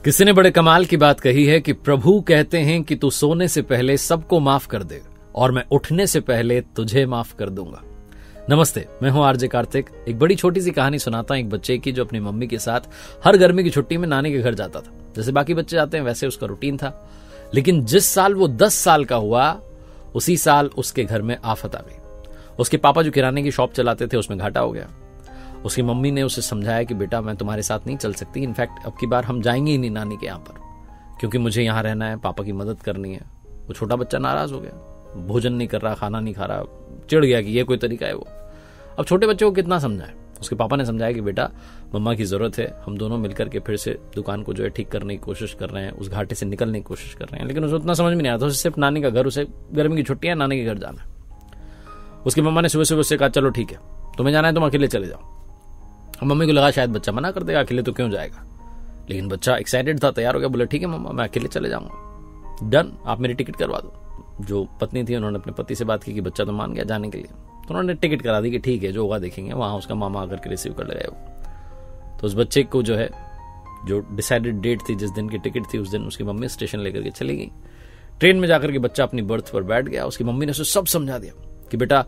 किसी ने बड़े कमाल की बात कही है कि प्रभु कहते हैं कि तू सोने से पहले सबको माफ कर दे और मैं उठने से पहले तुझे माफ कर दूंगा। नमस्ते, मैं हूं आरजे कार्तिक। एक बड़ी छोटी सी कहानी सुनाता हूं एक बच्चे की जो अपनी मम्मी के साथ हर गर्मी की छुट्टी में नानी के घर जाता था। जैसे बाकी बच्चे जाते हैं वैसे उसका रूटीन था, लेकिन जिस साल वो 10 साल का हुआ उसी साल उसके घर में आफत आ गई। उसके पापा जो किराने की शॉप चलाते थे उसमें घाटा हो गया। उसकी मम्मी ने उसे समझाया कि बेटा मैं तुम्हारे साथ नहीं चल सकती, इनफैक्ट अब की बार हम जाएंगे ही नहीं नानी के यहाँ पर, क्योंकि मुझे यहाँ रहना है, पापा की मदद करनी है। वो छोटा बच्चा नाराज हो गया, भोजन नहीं कर रहा, खाना नहीं खा रहा, चिढ़ गया कि ये कोई तरीका है वो। अब छोटे बच्चे को कितना समझाए। उसके पापा ने समझाया कि बेटा मम्मा की जरूरत है, हम दोनों मिलकर के फिर से दुकान को जो है ठीक करने की कोशिश कर रहे हैं, उस घाटे से निकलने की कोशिश कर रहे हैं। लेकिन उसे उतना समझ में नहीं आता, उसे सिर्फ नानी का घर, उसे गर्मी की छुट्टियां नानी के घर जाना है। उसकी मम्मा ने सुबह सुबह उससे कहा चलो ठीक है तुम्हें जाना है तुम अकेले चले जाओ। मम्मी को लगा शायद बच्चा मना कर देगा, अकेले तो क्यों जाएगा, लेकिन बच्चा एक्साइटेड था, तैयार हो गया, बोले ठीक है मम्मा मैं अकेले चले जाऊंगा, डन, आप मेरी टिकट करवा दो। जो पत्नी थी उन्होंने अपने पति से बात की कि बच्चा तो मान गया जाने के लिए, तो उन्होंने टिकट करा दी कि ठीक है जो होगा देखेंगे, वहां उसका मामा आकर के रिसीव कर लेगा वो। तो उस बच्चे को जो है जो डिसाइडेड डेट थी, जिस दिन की टिकट थी, उस दिन उसकी मम्मी स्टेशन लेकर के चली गई। ट्रेन में जाकर के बच्चा अपनी बर्थ पर बैठ गया। उसकी मम्मी ने उसे सब समझा दिया कि बेटा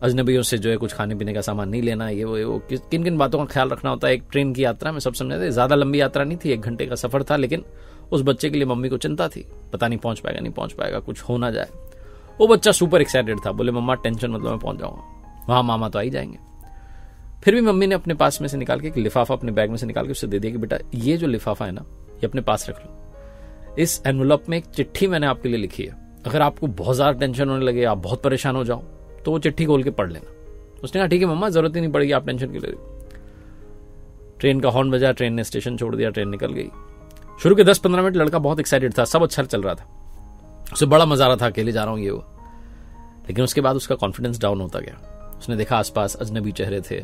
अजनबियों से जो है कुछ खाने पीने का सामान नहीं लेना, ये वो किन किन बातों का ख्याल रखना होता है एक ट्रेन की यात्रा में, सब समझा दिया। ज्यादा लंबी यात्रा नहीं थी, 1 घंटे का सफर था, लेकिन उस बच्चे के लिए मम्मी को चिंता थी, पता नहीं पहुंच पाएगा नहीं पहुंच पाएगा, कुछ हो ना जाए। वो बच्चा सुपर एक्साइटेड था, बोले मम्मा टेंशन मतलब मैं पहुंच जाऊंगा, वहां मामा तो आ ही जाएंगे। फिर भी मम्मी ने अपने पास में से निकाल के एक लिफाफा अपने बैग में से निकाल के उससे दे दिया कि बेटा ये जो लिफाफा है ना ये अपने पास रख लो, इस एनवलप में एक चिट्ठी मैंने आपके लिए लिखी है, अगर आपको बहुत ज्यादा टेंशन होने लगे, आप बहुत परेशान हो जाओ तो वो चिट्ठी खोल के पढ़ लेना। उसने कहा ठीक है मम्मा जरूरत ही नहीं पड़ेगी, आप टेंशन क्यों ले रही। ट्रेन का हॉर्न बजा, ट्रेन ने स्टेशन छोड़ दिया, ट्रेन निकल गई। शुरू के 10-15 मिनट लड़का बहुत एक्साइटेड था, सब अच्छा चल रहा था, उसे बड़ा मजा आ रहा था, अकेले जा रहा हूं ये वो। लेकिन उसके बाद उसका कॉन्फिडेंस डाउन होता गया। उसने देखा आसपास अजनबी चेहरे थे,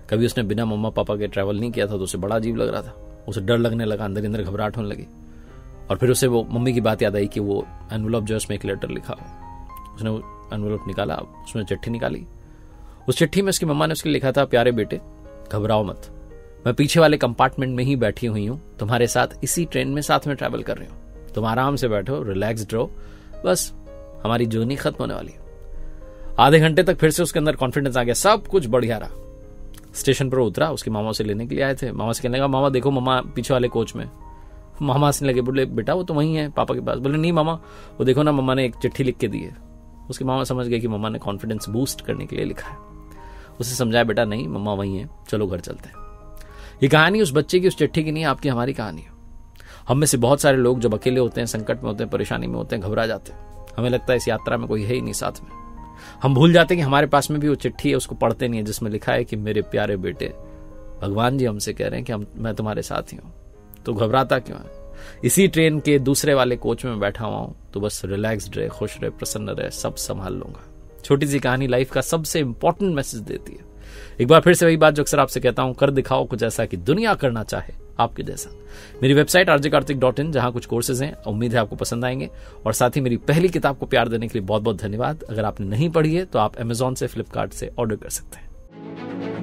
कभी उसने बिना मम्मा पापा के ट्रैवल नहीं किया था तो उसे बड़ा अजीब लग रहा था, उसे डर लगने लगा, अंदर अंदर घबराहट होने लगी। और फिर उसे वो मम्मी की बात याद आई कि वो एनवलप जो है उसमें एक लेटर लिखा। उसने वो एनवलप निकाला, उसमें चिट्ठी निकाली। उस चिट्ठी में उसकी मम्मा ने उसके लिखा था, प्यारे बेटे घबराओ मत, मैं पीछे वाले कंपार्टमेंट में ही बैठी हुई हूं, तुम्हारे साथ इसी ट्रेन में साथ में ट्रैवल कर रही हूं, तुम आराम से बैठो, रिलैक्स्ड रहो, बस हमारी जर्नी खत्म होने वाली है। आधे घंटे तक फिर से उसके अंदर कॉन्फिडेंस आ गया, सब कुछ बढ़िया रहा। स्टेशन पर उतरा, उसके मामा से लेने के लिए आए थे। मामा से कहने लगा मामा देखो मम्मा पीछे वाले कोच में। मामा हंसने लगे, बोले बेटा वो तो वही है पापा के पास। बोले नहीं मामा वो देखो ना मम्मा ने एक चिट्ठी लिख के दी है। उसके मामा समझ गए कि मम्मा ने कॉन्फिडेंस बूस्ट करने के लिए लिखा है। उसे समझाया बेटा नहीं मम्मा वही है, चलो घर चलते हैं। ये कहानी उस बच्चे की उस चिट्ठी की नहीं, आपकी हमारी कहानी है। हम में से बहुत सारे लोग जब अकेले होते हैं, संकट में होते हैं, परेशानी में होते हैं, घबरा जाते हैं। हमें लगता है इस यात्रा में कोई है ही नहीं साथ में। हम भूल जाते हैं कि हमारे पास में भी वो चिट्ठी है, उसको पढ़ते नहीं है, जिसमें लिखा है कि मेरे प्यारे बेटे भगवान जी हमसे कह रहे हैं कि मैं तुम्हारे साथ ही हूं, तो घबराता क्यों है। इसी ट्रेन के दूसरे वाले कोच में बैठा हुआ हूं, तो बस रिलैक्स्ड रहे, खुश रहे, प्रसन्न रहे, सब संभाल लूंगा। छोटी सी कहानी लाइफ का सबसे इंपॉर्टेंट मैसेज देती है। एक बार फिर से वही बात जो अक्सर आपसे कहता हूं, कर दिखाओ कुछ ऐसा कि दुनिया करना चाहे आपके जैसा। मेरी वेबसाइट rjkartik.in, जहां कुछ कोर्सेज हैं, उम्मीद है आपको पसंद आएंगे। और साथ ही मेरी पहली किताब को प्यार देने के लिए बहुत बहुत धन्यवाद। अगर आपने नहीं पढ़ी है तो आप Amazon से, फ्लिपकार्ट से ऑर्डर कर सकते हैं।